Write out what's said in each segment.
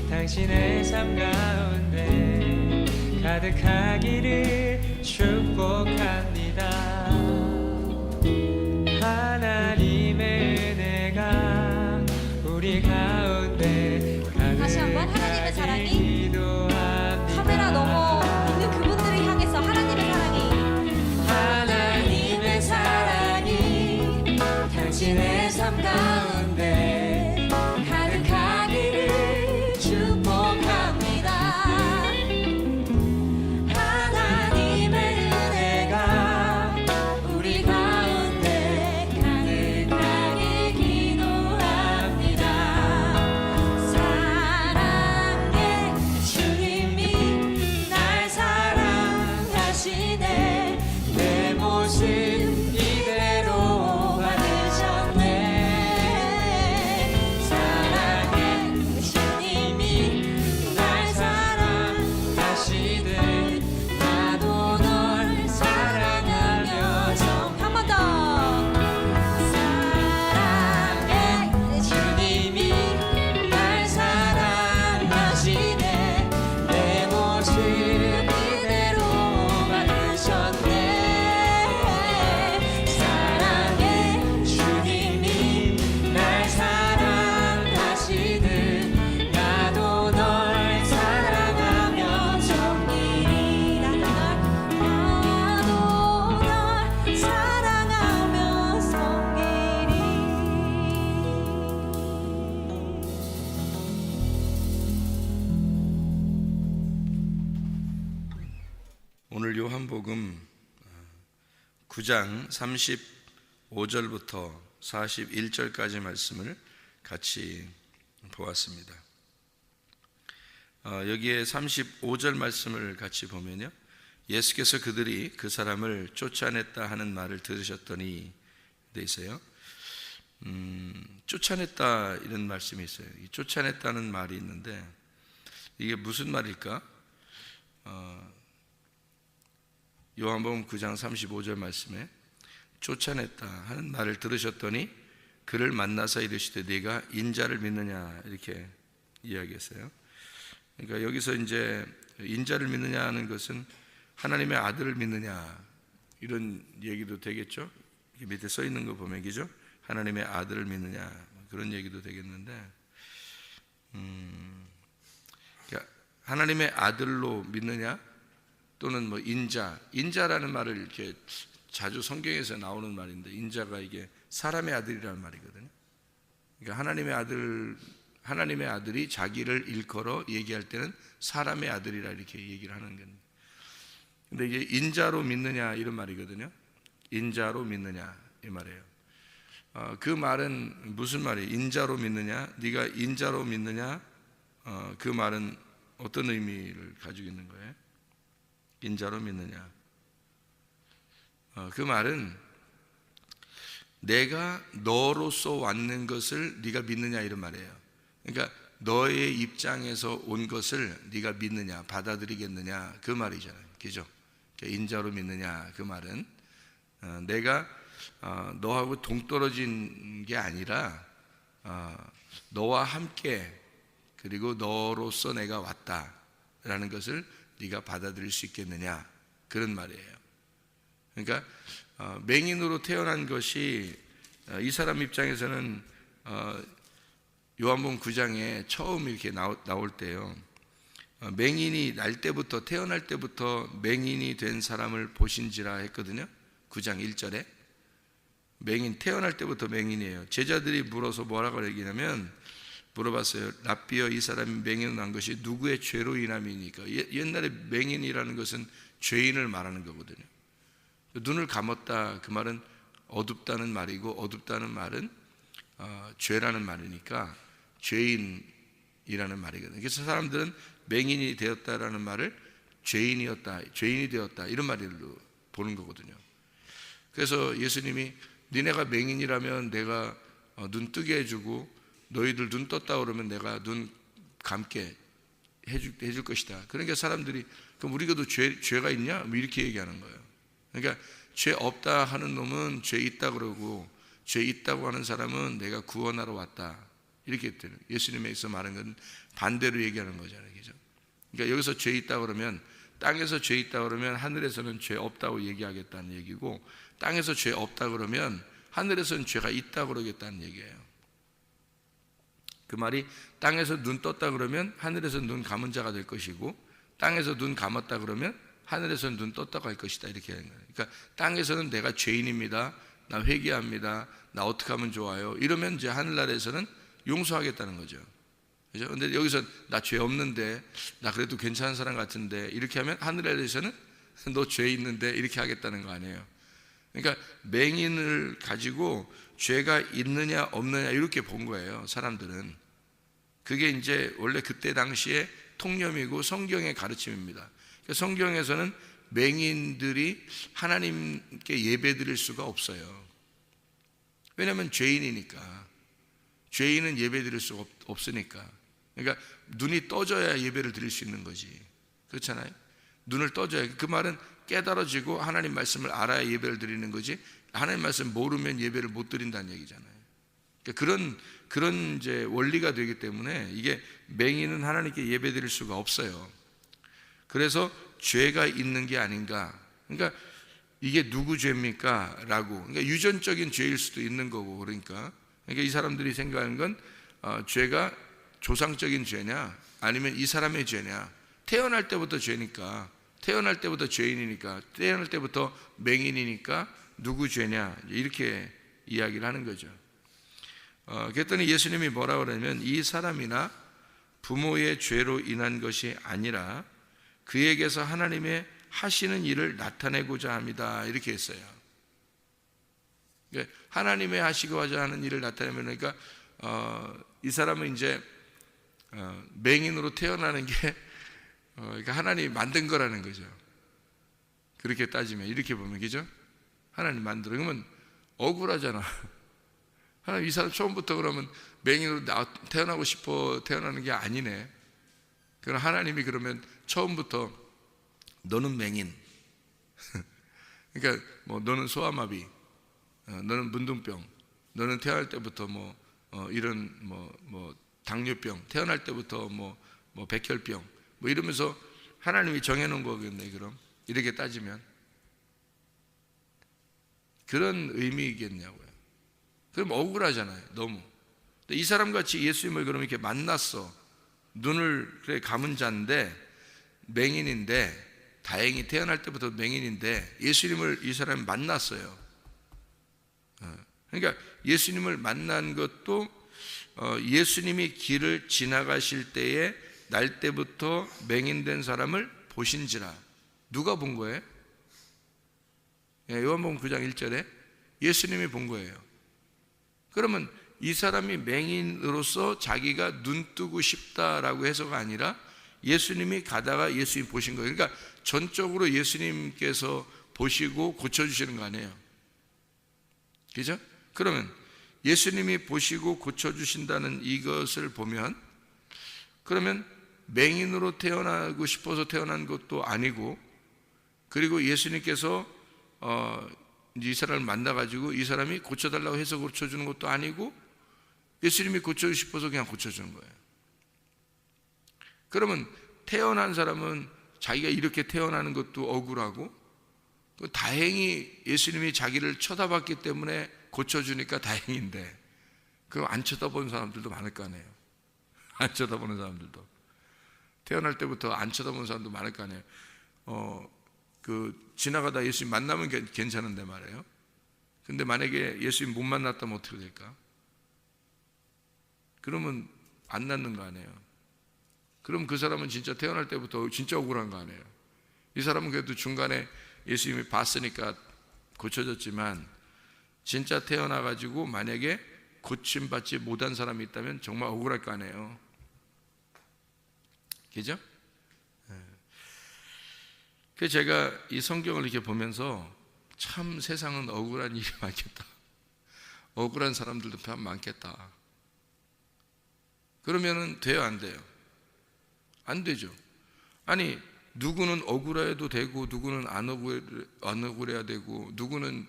당신의 삶 가운데 가득하기를 축복합니다. 하나님의 은혜가 우리 가운데 다시 한번 하나님의 사랑이 기도합니다. 카메라 넘어 있는 그분들을 향해서 하나님의 사랑이 당신의 삶 가운데 가득하기를 축복합니다. 하나님의 은혜가 우리 가운데 가득하게 기도합니다. 사랑의 주님이 날 사랑하시네. 내 모습 이대로 받으셨네. 사랑의 주님이 날 사랑하시듯 나도 널 사랑하며 한 번 더. 사랑의 주님이 날 사랑하시네. 내 모습 이대로 받으셨네. 사랑의 주님이 날 사랑하시듯 나도 널 사랑하며 정리리. 나도 널 사랑하며 섬기리. 오늘 요한복음 9장 35절부터 41절까지 말씀을 같이 보았습니다. 여기에 35절 말씀을 같이 보면요, 예수께서 그들이 그 사람을 쫓아냈다 하는 말을 들으셨더니 돼 있어요. 쫓아냈다 이런 말씀이 있어요. 이 쫓아냈다는 말이 있는데 이게 무슨 말일까? 요한복음 9장 35절 말씀에 쫓아냈다 하는 말을 들으셨더니 그를 만나서 이르시되 네가 인자를 믿느냐 이렇게 이야기했어요. 그러니까 여기서 이제 인자를 믿느냐 하는 것은 하나님의 아들을 믿느냐 이런 얘기도 되겠죠. 밑에 써 있는 거 보면 그죠? 하나님의 아들을 믿느냐 그런 얘기도 되겠는데, 그러니까 하나님의 아들로 믿느냐 또는 뭐 인자라는 말을 이렇게 자주 성경에서 나오는 말인데, 인자가 이게 사람의 아들이라는 말이거든요. 그러니까 하나님의 아들이 자기를 일컬어 얘기할 때는 사람의 아들이라 이렇게 얘기를 하는 겁니다. 근데 이게 인자로 믿느냐 이런 말이거든요. 인자로 믿느냐 이 말이에요. 그 말은 무슨 말이에요? 인자로 믿느냐? 네가 인자로 믿느냐? 그 말은 어떤 의미를 가지고 있는 거예요? 인자로 믿느냐? 그 말은 내가 너로서 왔는 것을 네가 믿느냐 이런 말이에요. 그러니까 너의 입장에서 온 것을 네가 믿느냐, 받아들이겠느냐 그 말이잖아요. 그죠? 인자로 믿느냐 그 말은 내가 너하고 동떨어진 게 아니라 너와 함께 그리고 너로서 내가 왔다라는 것을 네가 받아들일 수 있겠느냐, 그런 말이에요. 그러니까 맹인으로 태어난 것이 이 사람 입장에서는 요한복음 9장에 처음 이렇게 나올 때요, 맹인이 태어날 때부터 맹인이 된 사람을 보신지라 했거든요. 9장 1절에 태어날 때부터 맹인이에요. 제자들이 물어서 뭐라고 얘기냐면, 물어봤어요. 랍비여, 이 사람이 맹인으로 난 것이 누구의 죄로 인함이니까. 옛날에 맹인이라는 것은 죄인을 말하는 거거든요. 눈을 감았다, 그 말은 어둡다는 말이고, 어둡다는 말은 죄라는 말이니까 죄인이라는 말이거든요. 그래서 사람들은 맹인이 되었다라는 말을 죄인이 되었다 이런 말로 보는 거거든요. 그래서 예수님이 니네가 맹인이라면 내가 눈 뜨게 해주고, 너희들 눈 떴다 그러면 내가 눈 감게 해줄 것이다. 그러니까 사람들이 그럼 우리가도 죄가 있냐? 뭐 이렇게 얘기하는 거예요. 그러니까 죄 없다 하는 놈은 죄 있다 그러고, 죄 있다고 하는 사람은 내가 구원하러 왔다, 이렇게 했대요. 예수님에서 말한 건 반대로 얘기하는 거잖아요, 그죠? 그러니까 여기서 죄 있다 그러면, 땅에서 죄 있다 그러면 하늘에서는 죄 없다고 얘기하겠다는 얘기고, 땅에서 죄 없다 그러면 하늘에서는 죄가 있다 그러겠다는 얘기예요. 그 말이 땅에서 눈 떴다 그러면 하늘에서 눈 감은 자가 될 것이고, 땅에서 눈 감았다 그러면 하늘에서는 눈 떴다고 할 것이다, 이렇게 하는 거예요. 그러니까 땅에서는 내가 죄인입니다, 나 회개합니다, 나 어떻게 하면 좋아요, 이러면 이제 하늘나라에서는 용서하겠다는 거죠. 그죠? 근데 여기서 나 죄 없는데, 나 그래도 괜찮은 사람 같은데, 이렇게 하면 하늘나라에서는 너 죄 있는데, 이렇게 하겠다는 거 아니에요. 그러니까 맹인을 가지고 죄가 있느냐 없느냐 이렇게 본 거예요, 사람들은. 그게 이제 원래 그때 당시에 통념이고 성경의 가르침입니다. 그러니까 성경에서는 맹인들이 하나님께 예배 드릴 수가 없어요. 왜냐하면 죄인이니까. 죄인은 예배 드릴 수가 없으니까. 그러니까 눈이 떠져야 예배를 드릴 수 있는 거지, 그렇잖아요. 눈을 떠져야, 그 말은 깨달아지고 하나님 말씀을 알아야 예배를 드리는 거지, 하나님 말씀 모르면 예배를 못 드린다는 얘기잖아요. 그러니까 그런 이제 원리가 되기 때문에 이게 맹인은 하나님께 예배 드릴 수가 없어요. 그래서 죄가 있는 게 아닌가. 그러니까 이게 누구 죄입니까? 라고. 그러니까 유전적인 죄일 수도 있는 거고, 그러니까 이 사람들이 생각하는 건 죄가 조상적인 죄냐, 아니면 이 사람의 죄냐. 태어날 때부터 죄니까, 태어날 때부터 죄인이니까, 태어날 때부터 맹인이니까 누구 죄냐, 이렇게 이야기를 하는 거죠. 그랬더니 예수님이 뭐라고 그러냐면, 이 사람이나 부모의 죄로 인한 것이 아니라 그에게서 하나님의 하시는 일을 나타내고자 합니다, 이렇게 했어요. 하나님의 하시고자 하는 일을 나타내면, 그러니까 이 사람은 이제 맹인으로 태어나는 게 그러니까 하나님이 만든 거라는 거죠. 그렇게 따지면, 이렇게 보면, 그죠? 하나님 만들어. 그러면 억울하잖아. 하나님, 이 사람 처음부터 그러면 맹인으로 태어나고 싶어 태어나는 게 아니네. 그럼 하나님이 그러면 처음부터 너는 맹인, 그러니까 뭐 너는 소아마비, 너는 문둥병, 너는 태어날 때부터 이런 당뇨병, 태어날 때부터 백혈병, 이러면서 하나님이 정해놓은 거겠네. 그럼 이렇게 따지면 그런 의미이겠냐고요. 그럼 억울하잖아요, 너무. 근데 이 사람같이 예수님을 그럼 이렇게 만났어. 눈을 그래 감은 자인데, 맹인인데, 다행히 태어날 때부터 맹인인데 예수님을 이 사람이 만났어요. 그러니까 예수님을 만난 것도 예수님이 길을 지나가실 때에 날 때부터 맹인된 사람을 보신지라. 누가 본 거예요? 요한복음 9장 1절에 예수님이 본 거예요. 그러면 이 사람이 맹인으로서 자기가 눈 뜨고 싶다라고 해서가 아니라 예수님이 가다가 예수님 보신 거예요. 그러니까 전적으로 예수님께서 보시고 고쳐주시는 거 아니에요, 그죠? 그러면 예수님이 보시고 고쳐주신다는 이것을 보면, 그러면 맹인으로 태어나고 싶어서 태어난 것도 아니고, 그리고 예수님께서 이 사람을 만나가지고 이 사람이 고쳐달라고 해서 고쳐주는 것도 아니고, 예수님이 고쳐주고 싶어서 그냥 고쳐주는 거예요. 그러면 태어난 사람은 자기가 이렇게 태어나는 것도 억울하고, 다행히 예수님이 자기를 쳐다봤기 때문에 고쳐주니까 다행인데, 그거 안 쳐다보는 사람들도 많을 거 아니에요. 안 쳐다보는 사람들도, 태어날 때부터 안 쳐다보는 사람도 많을 거 아니에요. 지나가다 예수님 만나면 괜찮은데 말이에요. 근데 만약에 예수님 못 만났다면 어떻게 될까? 그러면 안 낫는 거 아니에요. 그럼 그 사람은 진짜 태어날 때부터 진짜 억울한 거 아니에요. 이 사람은 그래도 중간에 예수님이 봤으니까 고쳐졌지만, 진짜 태어나가지고 만약에 고침받지 못한 사람이 있다면 정말 억울할 거 아니에요. 그죠? 그래서 제가 이 성경을 이렇게 보면서 참 세상은 억울한 일이 많겠다. 억울한 사람들도 참 많겠다. 그러면은 돼요, 안 돼요? 안 되죠. 아니, 누구는 억울해도 되고, 누구는 안 억울해야 되고, 누구는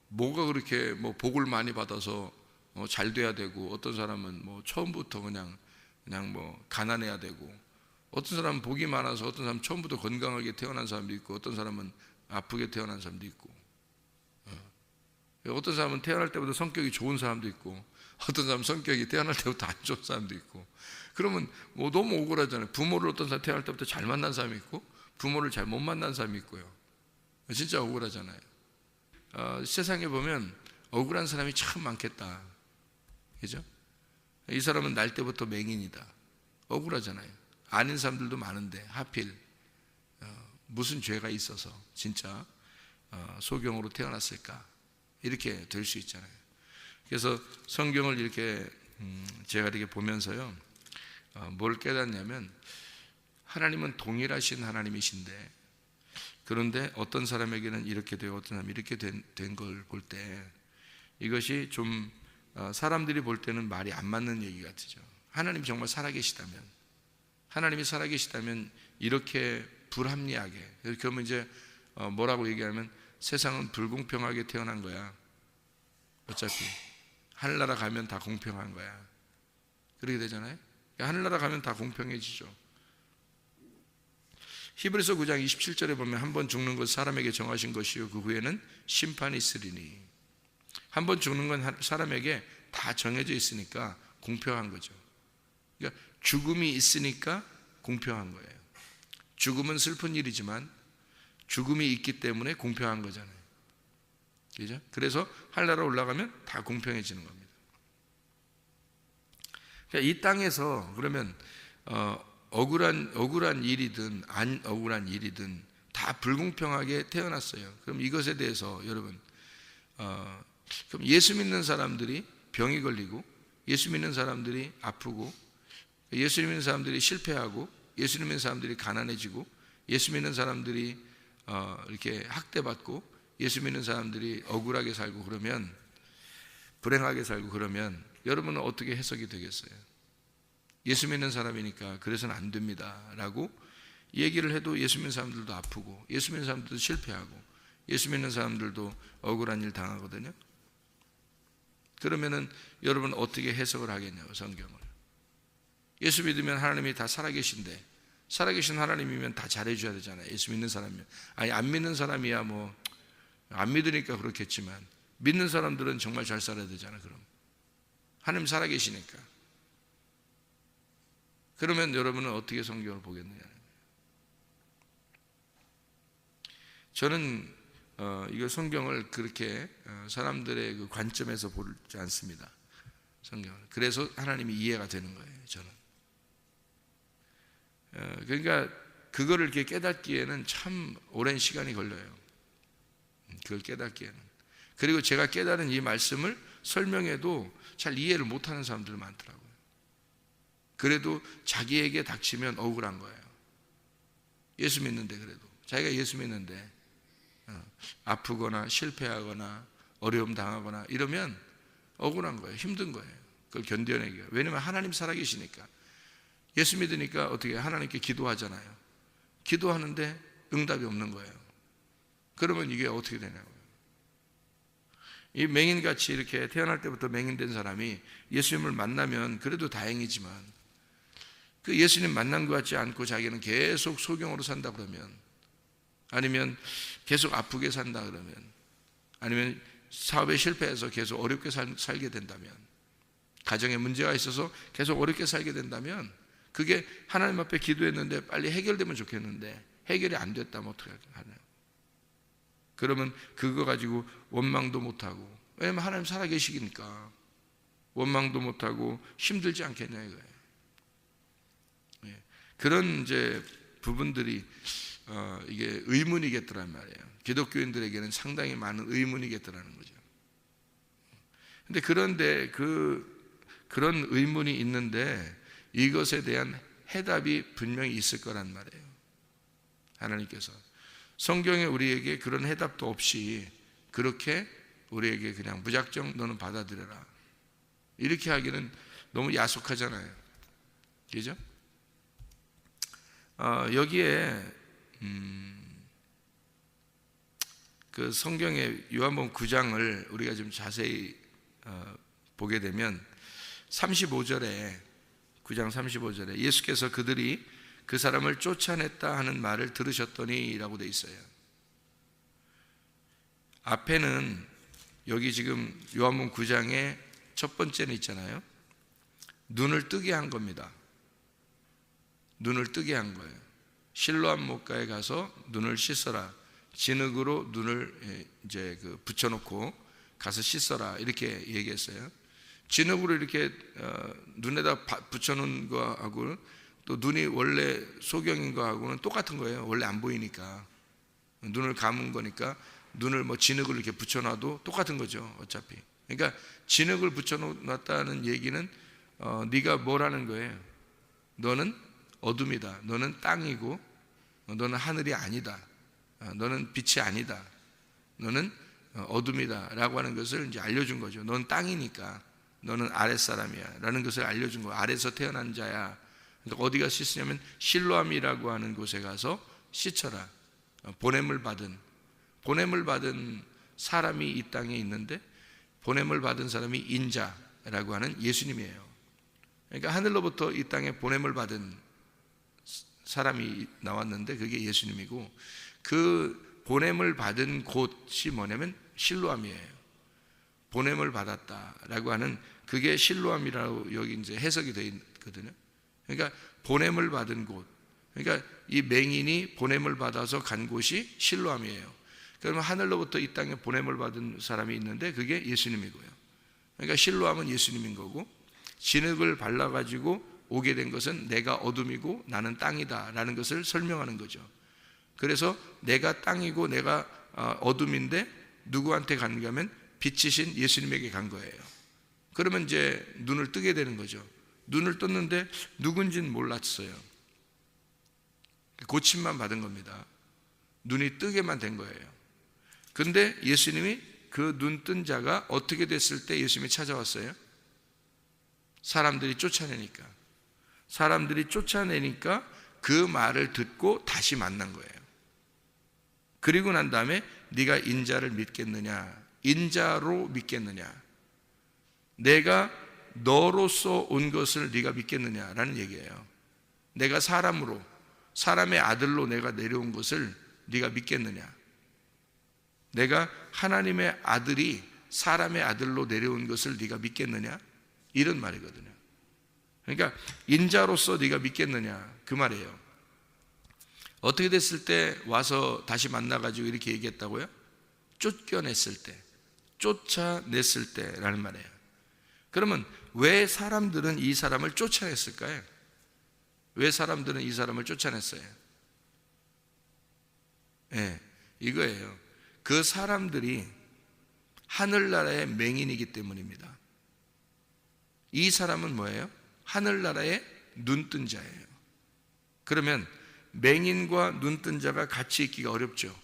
뭐가 그렇게 복을 많이 받아서 잘 돼야 되고, 어떤 사람은 처음부터 그냥 가난해야 되고, 어떤 사람은 복이 많아서 어떤 사람은 처음부터 건강하게 태어난 사람도 있고, 어떤 사람은 아프게 태어난 사람도 있고, 어떤 사람은 태어날 때부터 성격이 좋은 사람도 있고, 어떤 사람은 성격이 태어날 때부터 안 좋은 사람도 있고. 그러면 너무 억울하잖아요. 부모를 어떤 사람 태어날 때부터 잘 만난 사람이 있고, 부모를 잘 못 만난 사람이 있고요. 진짜 억울하잖아요. 세상에 보면 억울한 사람이 참 많겠다. 그죠? 이 사람은 날 때부터 맹인이다. 억울하잖아요. 아닌 사람들도 많은데 하필 무슨 죄가 있어서 진짜 소경으로 태어났을까? 이렇게 될 수 있잖아요. 그래서 성경을 이렇게 제가 이렇게 보면서요, 뭘 깨닫냐면, 하나님은 동일하신 하나님이신데, 그런데 어떤 사람에게는 이렇게 되고 어떤 사람이 이렇게 된 걸 볼 때, 이것이 좀 사람들이 볼 때는 말이 안 맞는 얘기 같죠. 하나님이 정말 살아계시다면, 하나님이 살아계시다면 이렇게 불합리하게, 그러면 이제 뭐라고 얘기하면, 세상은 불공평하게 태어난 거야. 어차피 하늘나라 가면 다 공평한 거야. 그렇게 되잖아요. 하늘나라 가면 다 공평해지죠. 히브리서 9장 27절에 보면, 한 번 죽는 것 사람에게 정하신 것이요 그 후에는 심판이 있으리니. 한 번 죽는 건 사람에게 다 정해져 있으니까 공평한 거죠. 그러니까 죽음이 있으니까 공평한 거예요. 죽음은 슬픈 일이지만 죽음이 있기 때문에 공평한 거잖아요. 그죠? 그래서 하늘나라 올라가면 다 공평해지는 겁니다. 그러니까 이 땅에서 그러면 억울한 일이든 안 억울한 일이든 다 불공평하게 태어났어요. 그럼 이것에 대해서 여러분, 그럼 예수 믿는 사람들이 병이 걸리고, 예수 믿는 사람들이 아프고, 예수 믿는 사람들이 실패하고, 예수 믿는 사람들이 가난해지고, 예수 믿는 사람들이 이렇게 학대받고, 예수 믿는 사람들이 억울하게 살고, 그러면 불행하게 살고, 그러면 여러분은 어떻게 해석이 되겠어요? 예수 믿는 사람이니까 그래서는 안 됩니다 라고 얘기를 해도 예수 믿는 사람들도 아프고, 예수 믿는 사람들도 실패하고, 예수 믿는 사람들도 억울한 일 당하거든요. 그러면은 여러분 어떻게 해석을 하겠냐고, 성경을. 예수 믿으면 하나님이 다 살아계신데, 살아계신 하나님이면 다 잘해줘야 되잖아요. 예수 믿는 사람이면. 아니, 안 믿는 사람이야 안 믿으니까 그렇겠지만, 믿는 사람들은 정말 잘 살아야 되잖아요. 그럼 하나님 살아계시니까. 그러면 여러분은 어떻게 성경을 보겠느냐. 저는 이거 성경을 그렇게 사람들의 그 관점에서 보지 않습니다. 성경을. 그래서 하나님이 이해가 되는 거예요, 저는. 그러니까 그거를 이렇게 깨닫기에는 참 오랜 시간이 걸려요. 그걸 깨닫기에는. 그리고 제가 깨달은 이 말씀을 설명해도 잘 이해를 못하는 사람들 많더라고요. 그래도 자기에게 닥치면 억울한 거예요. 예수 믿는데, 그래도 자기가 예수 믿는데 아프거나 실패하거나 어려움 당하거나 이러면 억울한 거예요. 힘든 거예요. 그걸 견뎌내기가. 왜냐하면 하나님 살아계시니까. 예수 믿으니까 어떻게 하나님께 기도하잖아요. 기도하는데 응답이 없는 거예요. 그러면 이게 어떻게 되냐고요. 이 맹인같이 이렇게 태어날 때부터 맹인된 사람이 예수님을 만나면 그래도 다행이지만, 그 예수님 만난 것 같지 않고 자기는 계속 소경으로 산다 그러면, 아니면 계속 아프게 산다 그러면, 아니면 사업에 실패해서 계속 어렵게 살게 된다면, 가정에 문제가 있어서 계속 어렵게 살게 된다면, 그게 하나님 앞에 기도했는데 빨리 해결되면 좋겠는데 해결이 안 됐다면 어떻게 하나요? 그러면 그거 가지고 원망도 못하고, 왜냐면 하나님 살아계시니까 원망도 못하고 힘들지 않겠냐 이거예요. 예. 그런 이제 부분들이 이게 의문이겠더란 말이에요. 기독교인들에게는 상당히 많은 의문이겠더라는 거죠. 근데 그런데 그런 의문이 있는데 이것에 대한 해답이 분명히 있을 거란 말이에요. 하나님께서 성경에 우리에게 그런 해답도 없이 그렇게 우리에게 그냥 무작정 너는 받아들여라 이렇게 하기는 너무 야속하잖아요. 그죠? 여기에 그 성경의 요한복음 9장을 우리가 좀 자세히 보게 되면 35절에 9장 35절에 예수께서 그들이 그 사람을 쫓아냈다 하는 말을 들으셨더니 라고 돼 있어요. 앞에는 여기 지금 요한복음 9장의 첫 번째는 있잖아요. 눈을 뜨게 한 겁니다. 눈을 뜨게 한 거예요. 실로암 못가에 가서 눈을 씻어라. 진흙으로 눈을 이제 붙여놓고 가서 씻어라 이렇게 얘기했어요. 진흙으로 이렇게 눈에다 붙여놓은 거하고 또 눈이 원래 소경인 거하고는 똑같은 거예요. 원래 안 보이니까 눈을 감은 거니까 눈을 뭐 진흙을 이렇게 붙여놔도 똑같은 거죠. 어차피. 그러니까 진흙을 붙여놨다는 얘기는 네가 뭐라는 거예요? 너는 어둠이다. 너는 땅이고 너는 하늘이 아니다. 너는 빛이 아니다. 너는 어둠이다 라고 하는 것을 이제 알려준 거죠. 넌 땅이니까 너는 아랫사람이야 라는 것을 알려준 거예요. 아래에서 태어난 자야. 그러니까 어디가 씻으냐면 실로암이라고 하는 곳에 가서 씻어라. 보냄을 받은 사람이 이 땅에 있는데 보냄을 받은 사람이 인자라고 하는 예수님이에요. 그러니까 하늘로부터 이 땅에 보냄을 받은 사람이 나왔는데 그게 예수님이고, 그 보냄을 받은 곳이 뭐냐면 실로암이에요. 보냄을 받았다라고 하는 그게 실로암이라고 여기 이제 해석이 되어 있거든요. 그러니까 보냄을 받은 곳. 그러니까 이 맹인이 보냄을 받아서 간 곳이 실로암이에요. 그러면 하늘로부터 이 땅에 보냄을 받은 사람이 있는데 그게 예수님이고요. 그러니까 실로암은 예수님인 거고, 진흙을 발라가지고 오게 된 것은 내가 어둠이고 나는 땅이다 라는 것을 설명하는 거죠. 그래서 내가 땅이고 내가 어둠인데 누구한테 갔는가 하면 빛이신 예수님에게 간 거예요. 그러면 이제 눈을 뜨게 되는 거죠. 눈을 떴는데 누군지는 몰랐어요. 고침만 받은 겁니다. 눈이 뜨게만 된 거예요. 근데 예수님이 그 눈 뜬 자가 어떻게 됐을 때 예수님이 찾아왔어요? 사람들이 쫓아내니까 그 말을 듣고 다시 만난 거예요. 그리고 난 다음에 네가 인자를 믿겠느냐, 인자로 믿겠느냐, 내가 너로서 온 것을 네가 믿겠느냐라는 얘기예요. 내가 사람의 아들로 내가 내려온 것을 네가 믿겠느냐, 내가 하나님의 아들이 사람의 아들로 내려온 것을 네가 믿겠느냐, 이런 말이거든요. 그러니까 인자로서 네가 믿겠느냐 그 말이에요. 어떻게 됐을 때 와서 다시 만나가지고 이렇게 얘기했다고요? 쫓겨냈을 때, 쫓아냈을 때라는 말이에요. 그러면 왜 사람들은 이 사람을 쫓아냈을까요? 왜 사람들은 이 사람을 쫓아냈어요? 네, 이거예요. 그 사람들이 하늘나라의 맹인이기 때문입니다. 이 사람은 뭐예요? 하늘나라의 눈뜬 자예요. 그러면 맹인과 눈뜬 자가 같이 있기가 어렵죠.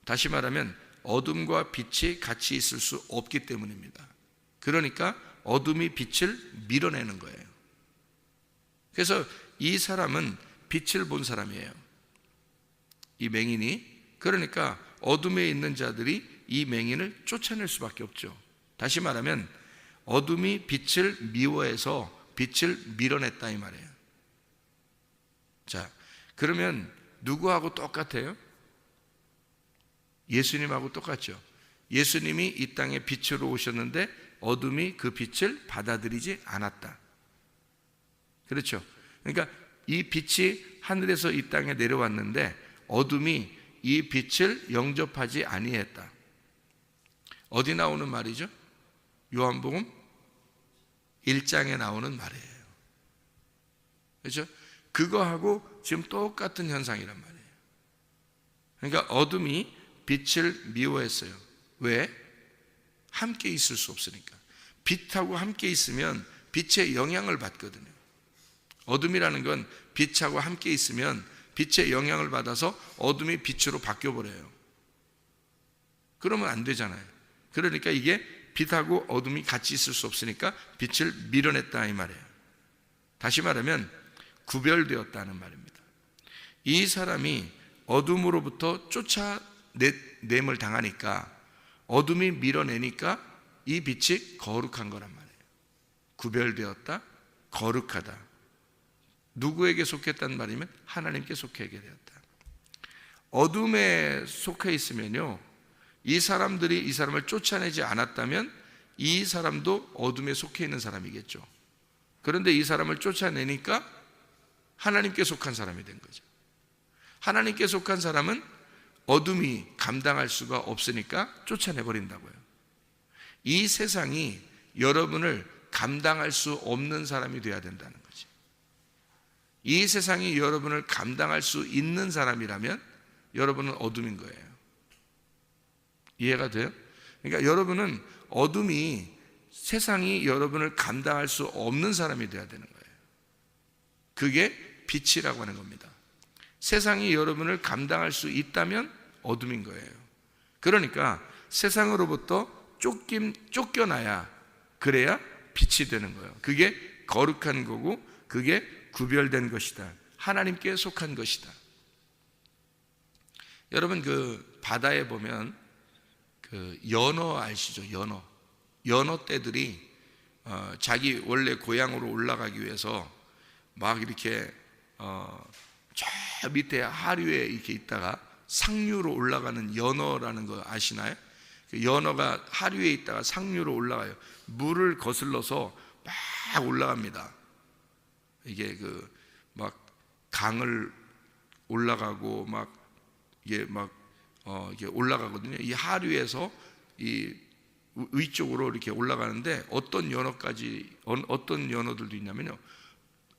다시 말하면 어둠과 빛이 같이 있을 수 없기 때문입니다. 그러니까 어둠이 빛을 밀어내는 거예요. 그래서 이 사람은 빛을 본 사람이에요. 이 맹인이. 그러니까 어둠에 있는 자들이 이 맹인을 쫓아낼 수밖에 없죠. 다시 말하면 어둠이 빛을 미워해서 빛을 밀어냈다 이 말이에요. 자, 그러면 누구하고 똑같아요? 예수님하고 똑같죠. 예수님이 이 땅에 빛으로 오셨는데 어둠이 그 빛을 받아들이지 않았다. 그렇죠. 그러니까 이 빛이 하늘에서 이 땅에 내려왔는데 어둠이 이 빛을 영접하지 아니했다. 어디 나오는 말이죠? 요한복음 1장에 나오는 말이에요. 그렇죠? 그거하고 지금 똑같은 현상이란 말이에요. 그러니까 어둠이 빛을 미워했어요. 왜? 함께 있을 수 없으니까. 빛하고 함께 있으면 빛의 영향을 받거든요. 어둠이라는 건 빛하고 함께 있으면 빛의 영향을 받아서 어둠이 빛으로 바뀌어버려요. 그러면 안 되잖아요. 그러니까 이게 빛하고 어둠이 같이 있을 수 없으니까 빛을 밀어냈다 이 말이에요. 다시 말하면 구별되었다는 말입니다. 이 사람이 어둠으로부터 쫓아냄을 당하니까 어둠이 밀어내니까 이 빛이 거룩한 거란 말이에요. 구별되었다, 거룩하다. 누구에게 속했단 말이면 하나님께 속하게 되었다. 어둠에 속해 있으면요, 이 사람들이 이 사람을 쫓아내지 않았다면 이 사람도 어둠에 속해 있는 사람이겠죠. 그런데 이 사람을 쫓아내니까 하나님께 속한 사람이 된 거죠. 하나님께 속한 사람은 어둠이 감당할 수가 없으니까 쫓아내버린다고요. 이 세상이 여러분을 감당할 수 없는 사람이 되어야 된다는 거지. 이 세상이 여러분을 감당할 수 있는 사람이라면 여러분은 어둠인 거예요. 이해가 돼요? 그러니까 여러분은 어둠이 세상이 여러분을 감당할 수 없는 사람이 되어야 되는 거예요. 그게 빛이라고 하는 겁니다. 세상이 여러분을 감당할 수 있다면 어둠인 거예요. 그러니까 세상으로부터 쫓겨나야, 그래야 빛이 되는 거예요. 그게 거룩한 거고 그게 구별된 것이다. 하나님께 속한 것이다. 여러분 그 바다에 보면 그 연어 아시죠? 연어 떼들이 자기 원래 고향으로 올라가기 위해서 막 이렇게 저 밑에 하류에 이렇게 있다가 상류로 올라가는 연어라는 거 아시나요? 그 연어가 하류에 있다가 상류로 올라가요. 물을 거슬러서 막 올라갑니다. 이게 그 막 강을 올라가고 막 이게 막 이게 올라가거든요. 이 하류에서 이 위쪽으로 이렇게 올라가는데 어떤 연어들도 있냐면요.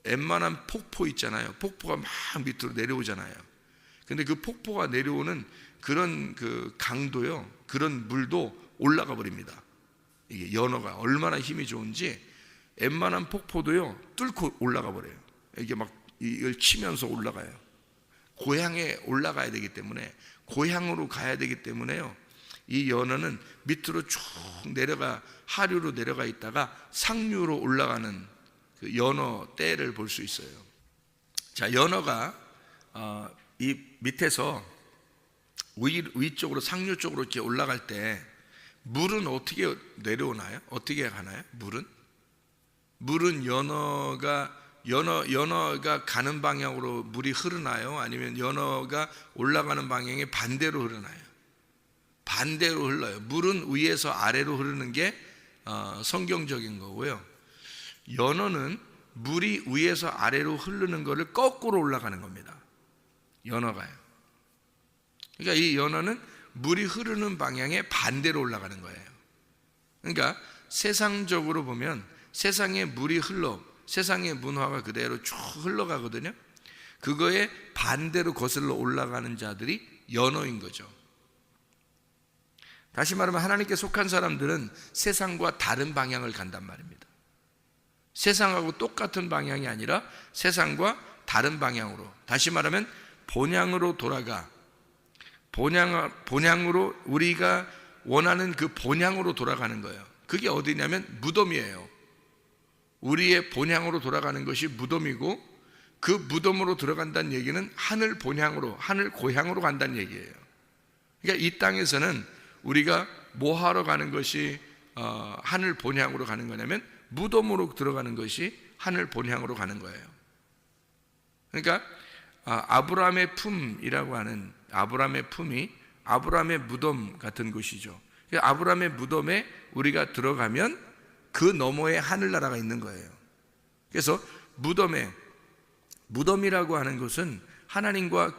웬만한 폭포 있잖아요. 폭포가 막 밑으로 내려오잖아요. 근데 그 폭포가 내려오는 그런 그 강도요, 그런 물도 올라가 버립니다. 이게 연어가 얼마나 힘이 좋은지 웬만한 폭포도요 뚫고 올라가 버려요. 이게 막 이걸 치면서 올라가요. 고향에 올라가야 되기 때문에, 고향으로 가야 되기 때문에요, 이 연어는 밑으로 쭉 내려가 하류로 내려가 있다가 상류로 올라가는 그 연어 떼를 볼 수 있어요. 자, 연어가 이 밑에서 위쪽으로 상류 쪽으로 이렇게 올라갈 때 물은 어떻게 내려오나요? 어떻게 가나요? 물은 연어가 가는 방향으로 물이 흐르나요? 아니면 연어가 올라가는 방향에 반대로 흐르나요? 반대로 흘러요. 물은 위에서 아래로 흐르는 게 성경적인 거고요. 연어는 물이 위에서 아래로 흐르는 것을 거꾸로 올라가는 겁니다. 연어가요. 그러니까 이 연어는 물이 흐르는 방향에 반대로 올라가는 거예요. 그러니까 세상적으로 보면 세상에 물이 세상의 문화가 그대로 쭉 흘러가거든요. 그거에 반대로 거슬러 올라가는 자들이 연어인 거죠. 다시 말하면 하나님께 속한 사람들은 세상과 다른 방향을 간단 말입니다. 세상하고 똑같은 방향이 아니라 세상과 다른 방향으로, 다시 말하면 본향으로 돌아가, 본향으로, 우리가 원하는 그 본향으로 돌아가는 거예요. 그게 어디냐면 무덤이에요. 우리의 본향으로 돌아가는 것이 무덤이고, 그 무덤으로 들어간다는 얘기는 하늘 본향으로, 하늘 고향으로 간다는 얘기예요. 그러니까 이 땅에서는 우리가 뭐 하러 가는 것이 하늘 본향으로 가는 거냐면 무덤으로 들어가는 것이 하늘 본향으로 가는 거예요. 그러니까 아브라함의 품이라고 하는 아브라함의 품이 아브라함의 무덤 같은 곳이죠. 아브라함의 무덤에 우리가 들어가면 그 너머에 하늘나라가 있는 거예요. 그래서 무덤이라고 하는 것은 하나님과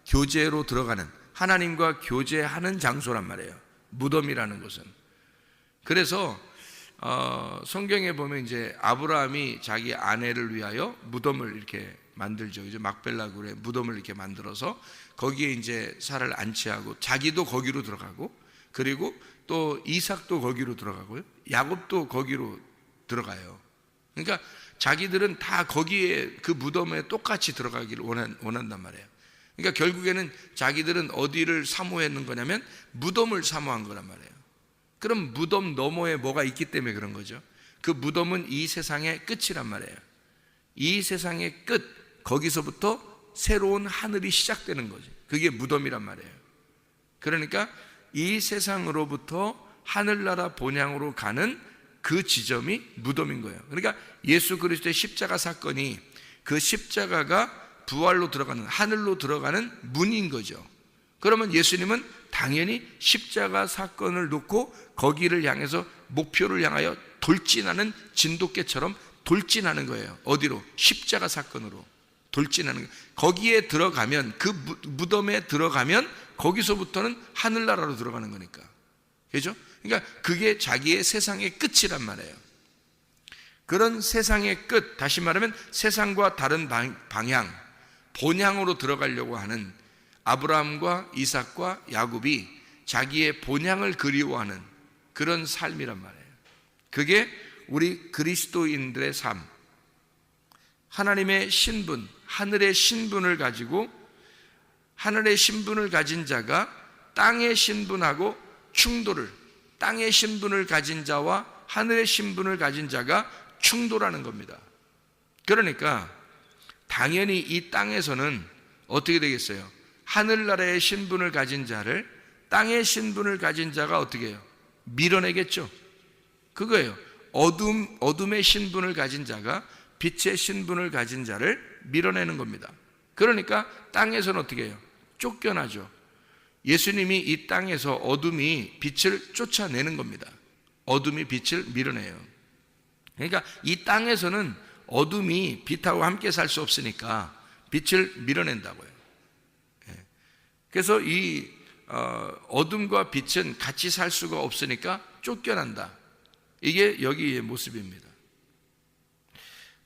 교제로 들어가는, 하나님과 교제하는 장소란 말이에요. 무덤이라는 것은. 그래서 성경에 보면 이제 아브라함이 자기 아내를 위하여 무덤을 이렇게 만들죠. 이제 막벨라굴에 무덤을 이렇게 만들어서 거기에 이제 살을 안치하고 자기도 거기로 들어가고, 그리고 또 이삭도 거기로 들어가고요. 야곱도 거기로 들어가요. 그러니까 자기들은 다 거기에 그 무덤에 똑같이 들어가기를 원한단 말이에요. 그러니까 결국에는 자기들은 어디를 사모했는 거냐면 무덤을 사모한 거란 말이에요. 그럼 무덤 너머에 뭐가 있기 때문에 그런 거죠. 그 무덤은 이 세상의 끝이란 말이에요. 이 세상의 끝, 거기서부터 새로운 하늘이 시작되는 거지. 그게 무덤이란 말이에요. 그러니까 이 세상으로부터 하늘나라 본향으로 가는 그 지점이 무덤인 거예요. 그러니까 예수 그리스도의 십자가 사건이 그 십자가가 부활로 들어가는, 하늘로 들어가는 문인 거죠. 그러면 예수님은 당연히 십자가 사건을 놓고 거기를 향해서 목표를 향하여 돌진하는 진돗개처럼 돌진하는 거예요. 어디로? 십자가 사건으로 돌진하는 거예요. 거기에 들어가면, 그 무덤에 들어가면 거기서부터는 하늘나라로 들어가는 거니까. 그죠? 그러니까 그게 자기의 세상의 끝이란 말이에요. 그런 세상의 끝, 다시 말하면 세상과 다른 방향, 본향으로 들어가려고 하는 아브라함과 이삭과 야곱이 자기의 본향을 그리워하는 그런 삶이란 말이에요. 그게 우리 그리스도인들의 삶, 하나님의 신분, 하늘의 신분을 가지고, 하늘의 신분을 가진 자가 땅의 신분하고 충돌을, 땅의 신분을 가진 자와 하늘의 신분을 가진 자가 충돌하는 겁니다. 그러니까 당연히 이 땅에서는 어떻게 되겠어요? 하늘나라의 신분을 가진 자를 땅의 신분을 가진 자가 어떻게 해요? 밀어내겠죠. 그거예요. 어둠의 신분을 가진 자가 빛의 신분을 가진 자를 밀어내는 겁니다. 그러니까 땅에서는 어떻게 해요? 쫓겨나죠. 예수님이 이 땅에서 어둠이 빛을 쫓아내는 겁니다. 어둠이 빛을 밀어내요. 그러니까 이 땅에서는 어둠이 빛하고 함께 살 수 없으니까 빛을 밀어낸다고요. 그래서 이 어둠과 빛은 같이 살 수가 없으니까 쫓겨난다. 이게 여기의 모습입니다.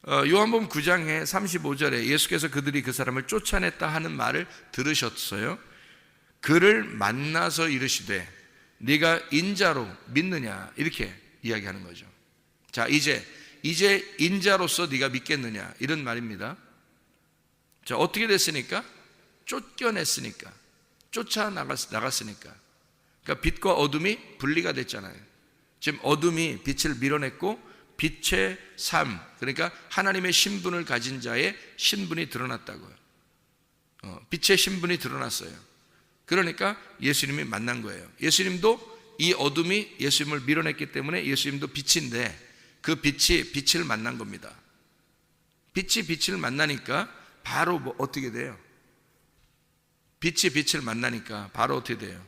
요한복음 9장의 35절에 예수께서 그들이 그 사람을 쫓아냈다 하는 말을 들으셨어요. 그를 만나서 이르시되 네가 인자로 믿느냐, 이렇게 이야기하는 거죠. 자, 이제 인자로서 네가 믿겠느냐, 이런 말입니다. 자, 어떻게 됐으니까? 쫓겨냈으니까, 쫓아나갔으니까. 그러니까 빛과 어둠이 분리가 됐잖아요. 지금 어둠이 빛을 밀어냈고 빛의 삶, 그러니까 하나님의 신분을 가진 자의 신분이 드러났다고요. 빛의 신분이 드러났어요. 그러니까 예수님이 만난 거예요. 예수님도 이 어둠이 예수님을 밀어냈기 때문에 예수님도 빛인데 그 빛이 빛을 만난 겁니다. 빛이 빛을 만나니까 바로 어떻게 돼요? 빛이 빛을 만나니까 바로 어떻게 돼요?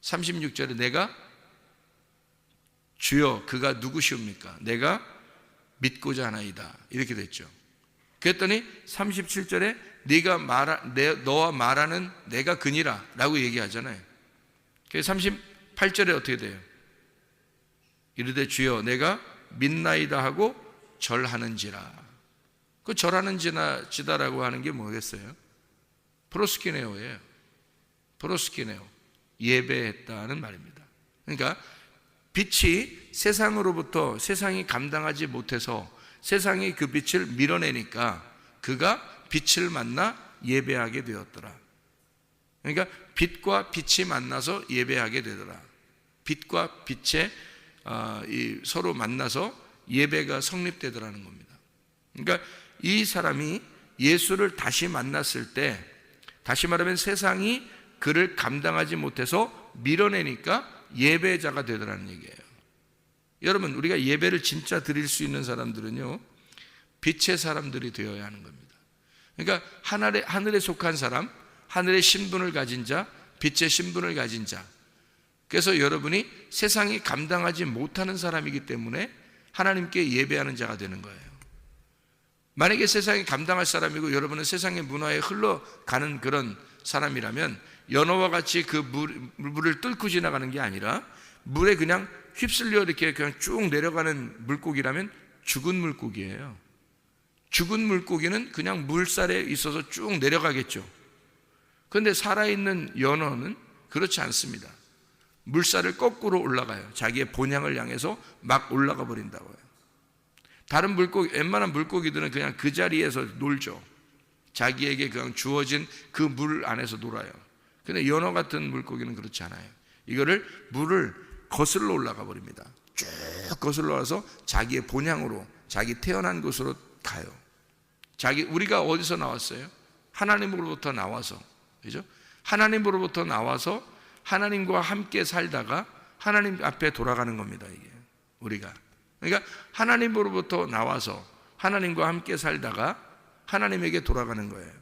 36절에 내가 주여 그가 누구시옵니까? 내가 믿고자 하나이다, 이렇게 됐죠. 그랬더니 37절에 너와 말하는 내가 그니라 라고 얘기하잖아요. 그래서 38절에 어떻게 돼요? 이르되 주여 내가 믿나이다 하고 절하는지라. 그 절하는지다라고 하는 게 뭐겠어요? 프로스키네오예요. 프로스키네오, 예배했다는 말입니다. 그러니까 빛이 세상으로부터, 세상이 감당하지 못해서 세상이 그 빛을 밀어내니까 그가 빛을 만나 예배하게 되었더라. 그러니까 빛과 빛이 만나서 예배하게 되더라. 빛과 빛의 서로 만나서 예배가 성립되더라는 겁니다. 그러니까 이 사람이 예수를 다시 만났을 때, 다시 말하면 세상이 그를 감당하지 못해서 밀어내니까 예배자가 되더라는 얘기예요. 여러분, 우리가 예배를 진짜 드릴 수 있는 사람들은요, 빛의 사람들이 되어야 하는 겁니다. 그러니까 하늘에 속한 사람, 하늘의 신분을 가진 자, 빛의 신분을 가진 자. 그래서 여러분이 세상이 감당하지 못하는 사람이기 때문에 하나님께 예배하는 자가 되는 거예요. 만약에 세상이 감당할 사람이고 여러분은 세상의 문화에 흘러가는 그런 사람이라면 연어와 같이 그 물을 뚫고 지나가는 게 아니라 물에 그냥 휩쓸려 이렇게 그냥 쭉 내려가는 물고기라면 죽은 물고기예요. 죽은 물고기는 그냥 물살에 있어서 쭉 내려가겠죠. 그런데 살아있는 연어는 그렇지 않습니다. 물살을 거꾸로 올라가요. 자기의 본향을 향해서 막 올라가 버린다고요. 다른 물고기, 웬만한 물고기들은 그냥 그 자리에서 놀죠. 자기에게 그냥 주어진 그 물 안에서 놀아요. 근데 연어 같은 물고기는 그렇지 않아요. 이거를 물을 거슬러 올라가 버립니다. 쭉 거슬러 와서 자기의 본향으로, 자기 태어난 곳으로 가요. 우리가 어디서 나왔어요? 하나님으로부터 나와서, 그죠? 하나님으로부터 나와서 하나님과 함께 살다가 하나님 앞에 돌아가는 겁니다. 이게 우리가. 그러니까 하나님으로부터 나와서 하나님과 함께 살다가 하나님에게 돌아가는 거예요.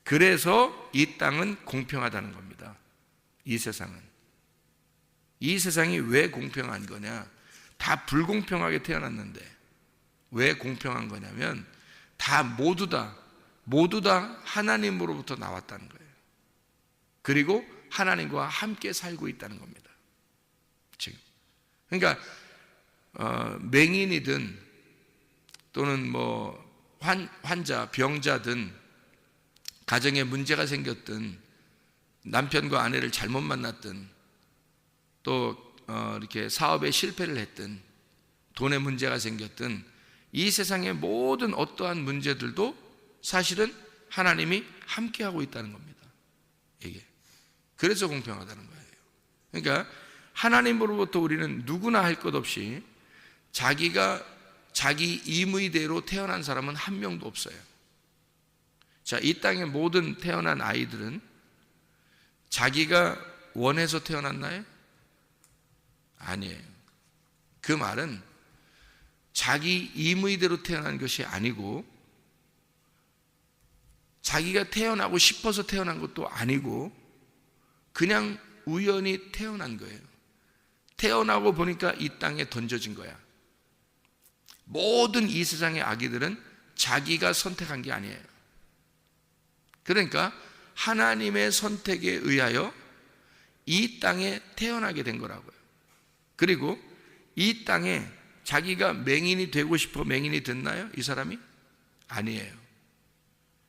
그래서 이 땅은 공평하다는 겁니다. 이 세상은. 이 세상이 왜 공평한 거냐? 다 불공평하게 태어났는데 왜 공평한 거냐면 모두 다 하나님으로부터 나왔다는 거예요. 그리고 하나님과 함께 살고 있다는 겁니다. 지금. 그러니까 맹인이든 또는 뭐 환자, 병자든 가정에 문제가 생겼든 남편과 아내를 잘못 만났든 또 이렇게 사업에 실패를 했든 돈에 문제가 생겼든 이 세상의 모든 어떠한 문제들도 사실은 하나님이 함께하고 있다는 겁니다. 이게. 그래서 공평하다는 거예요. 그러니까 하나님으로부터 우리는 누구나 할 것 없이 자기 임의대로 태어난 사람은 한 명도 없어요. 자, 이 땅의 모든 태어난 아이들은 자기가 원해서 태어났나요? 아니에요. 그 말은 자기 임의대로 태어난 것이 아니고 자기가 태어나고 싶어서 태어난 것도 아니고 그냥 우연히 태어난 거예요. 태어나고 보니까 이 땅에 던져진 거야. 모든 이 세상의 아기들은 자기가 선택한 게 아니에요. 그러니까 하나님의 선택에 의하여 이 땅에 태어나게 된 거라고요. 그리고 이 땅에 자기가 맹인이 되고 싶어 맹인이 됐나요? 이 사람이? 아니에요.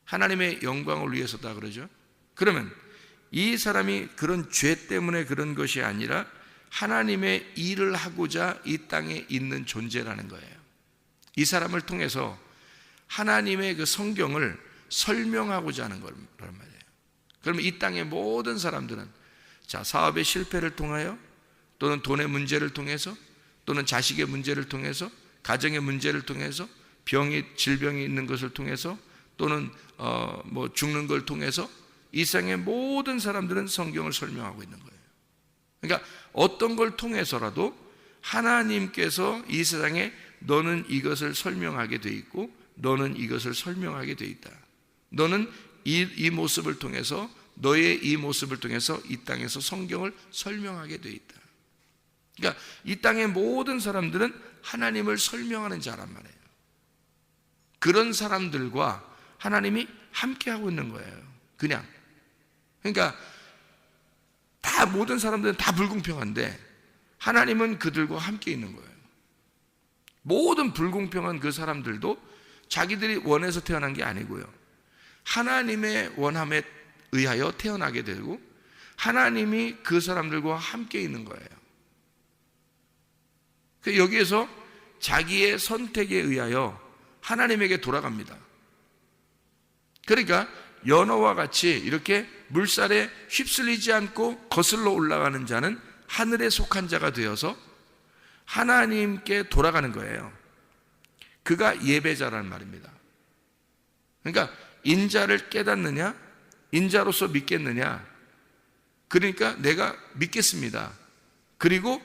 하나님의 영광을 위해서다 그러죠. 그러면 이 사람이 그런 죄 때문에 그런 것이 아니라 하나님의 일을 하고자 이 땅에 있는 존재라는 거예요. 이 사람을 통해서 하나님의 그 성경을 설명하고자 하는 거란 말이에요. 그러면 이 땅의 모든 사람들은 사업의 실패를 통하여 또는 돈의 문제를 통해서 또는 자식의 문제를 통해서 가정의 문제를 통해서 질병이 있는 것을 통해서 또는 죽는 걸 통해서 이 세상의 모든 사람들은 성경을 설명하고 있는 거예요. 그러니까 어떤 걸 통해서라도 하나님께서 이 세상에 너는 이것을 설명하게 돼 있고 너는 이것을 설명하게 돼 있다. 너는 이 모습을 통해서 너의 이 모습을 통해서 이 땅에서 성경을 설명하게 돼 있다. 그러니까 이 땅의 모든 사람들은 하나님을 설명하는 자란 말이에요. 그런 사람들과 하나님이 함께하고 있는 거예요. 그냥. 그러니까 모든 사람들은 다 불공평한데 하나님은 그들과 함께 있는 거예요. 모든 불공평한 그 사람들도 자기들이 원해서 태어난 게 아니고요. 하나님의 원함에 의하여 태어나게 되고 하나님이 그 사람들과 함께 있는 거예요. 여기에서 자기의 선택에 의하여 하나님에게 돌아갑니다. 그러니까 연어와 같이 이렇게 물살에 휩쓸리지 않고 거슬러 올라가는 자는 하늘에 속한 자가 되어서 하나님께 돌아가는 거예요. 그가 예배자라는 말입니다. 그러니까 인자를 깨닫느냐 인자로서 믿겠느냐? 그러니까 내가 믿겠습니다. 그리고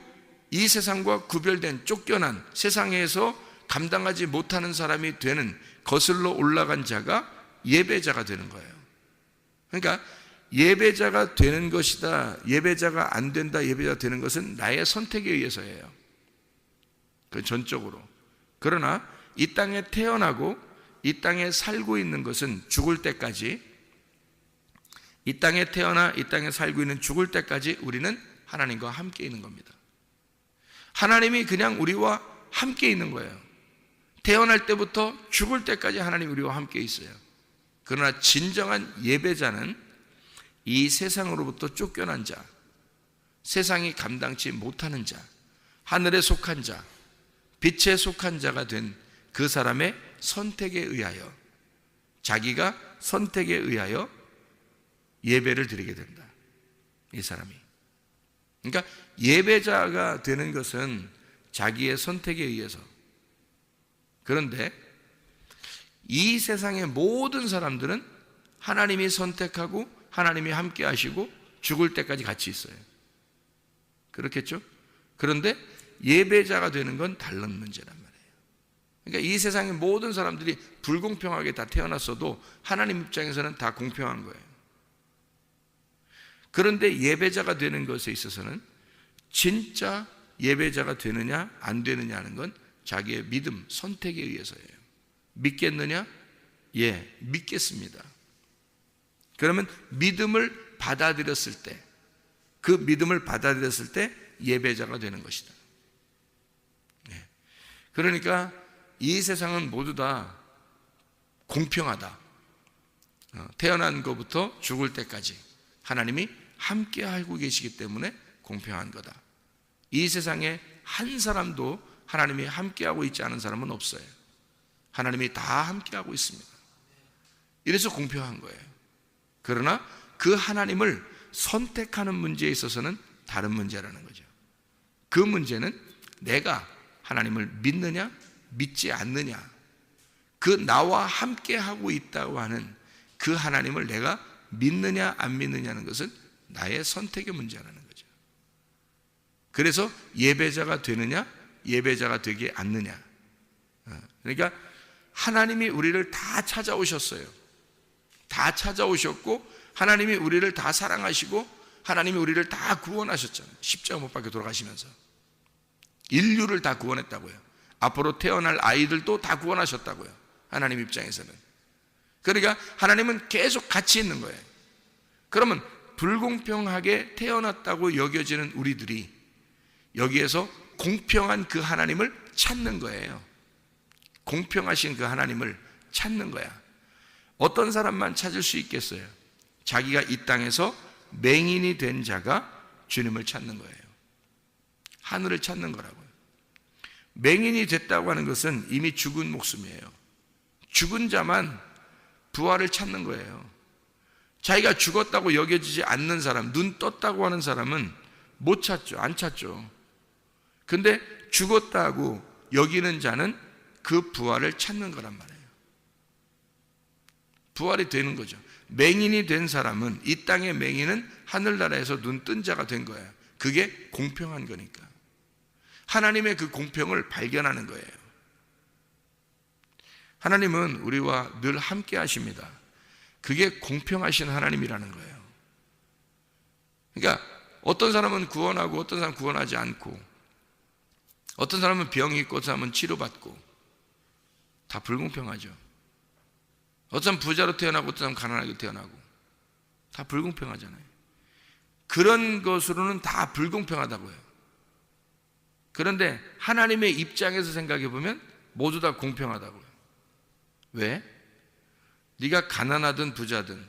이 세상과 구별된 쫓겨난 세상에서 감당하지 못하는 사람이 되는 거슬러 올라간 자가 예배자가 되는 거예요. 그러니까 예배자가 되는 것이다, 예배자가 안 된다, 예배자가 되는 것은 나의 선택에 의해서예요. 그 전적으로. 그러나 이 땅에 태어나고 이 땅에 살고 있는 것은 죽을 때까지, 이 땅에 태어나 이 땅에 살고 있는 죽을 때까지 우리는 하나님과 함께 있는 겁니다. 하나님이 그냥 우리와 함께 있는 거예요. 태어날 때부터 죽을 때까지 하나님 우리와 함께 있어요. 그러나 진정한 예배자는 이 세상으로부터 쫓겨난 자, 세상이 감당치 못하는 자, 하늘에 속한 자, 빛에 속한 자가 된 그 사람의 선택에 의하여, 자기가 선택에 의하여 예배를 드리게 된다, 이 사람이. 그러니까 예배자가 되는 것은 자기의 선택에 의해서. 그런데 이 세상의 모든 사람들은 하나님이 선택하고 하나님이 함께 하시고 죽을 때까지 같이 있어요. 그렇겠죠? 그런데 예배자가 되는 건 다른 문제란 말이에요. 그러니까 이 세상의 모든 사람들이 불공평하게 다 태어났어도 하나님 입장에서는 다 공평한 거예요. 그런데 예배자가 되는 것에 있어서는 진짜 예배자가 되느냐 안 되느냐 하는 건 자기의 믿음, 선택에 의해서예요. 믿겠느냐? 예, 믿겠습니다. 그러면 믿음을 받아들였을 때, 그 믿음을 받아들였을 때 예배자가 되는 것이다. 예. 그러니까 이 세상은 모두 다 공평하다. 태어난 것부터 죽을 때까지 하나님이 함께 하고 계시기 때문에 공평한 거다. 이 세상에 한 사람도 하나님이 함께하고 있지 않은 사람은 없어요. 하나님이 다 함께하고 있습니다. 이래서 공평한 거예요. 그러나 그 하나님을 선택하는 문제에 있어서는 다른 문제라는 거죠. 그 문제는 내가 하나님을 믿느냐 믿지 않느냐, 그 나와 함께하고 있다고 하는 그 하나님을 내가 믿느냐 안 믿느냐는 것은 나의 선택의 문제라는 거죠. 그래서 예배자가 되느냐 예배자가 되지 않느냐. 그러니까 하나님이 우리를 다 찾아오셨어요. 다 찾아오셨고 하나님이 우리를 다 사랑하시고 하나님이 우리를 다 구원하셨잖아요. 십자가 못 박혀 돌아가시면서 인류를 다 구원했다고요. 앞으로 태어날 아이들도 다 구원하셨다고요. 하나님 입장에서는. 그러니까 하나님은 계속 같이 있는 거예요. 그러면 불공평하게 태어났다고 여겨지는 우리들이 여기에서 공평한 그 하나님을 찾는 거예요. 공평하신 그 하나님을 찾는 거야. 어떤 사람만 찾을 수 있겠어요? 자기가 이 땅에서 맹인이 된 자가 주님을 찾는 거예요. 하늘을 찾는 거라고요. 맹인이 됐다고 하는 것은 이미 죽은 목숨이에요. 죽은 자만 부활을 찾는 거예요. 자기가 죽었다고 여겨지지 않는 사람, 눈 떴다고 하는 사람은 못 찾죠. 안 찾죠. 근데 죽었다고 여기는 자는 그 부활을 찾는 거란 말이에요. 부활이 되는 거죠. 맹인이 된 사람은, 이 땅의 맹인은 하늘나라에서 눈 뜬 자가 된 거예요. 그게 공평한 거니까. 하나님의 그 공평을 발견하는 거예요. 하나님은 우리와 늘 함께 하십니다. 그게 공평하신 하나님이라는 거예요. 그러니까 어떤 사람은 구원하고 어떤 사람은 구원하지 않고, 어떤 사람은 병이 있고 어떤 사람은 치료받고, 다 불공평하죠. 어떤 사람은 부자로 태어나고 어떤 사람은 가난하게 태어나고, 다 불공평하잖아요. 그런 것으로는 다 불공평하다고요. 그런데 하나님의 입장에서 생각해 보면 모두 다 공평하다고요. 왜? 네가 가난하든 부자든,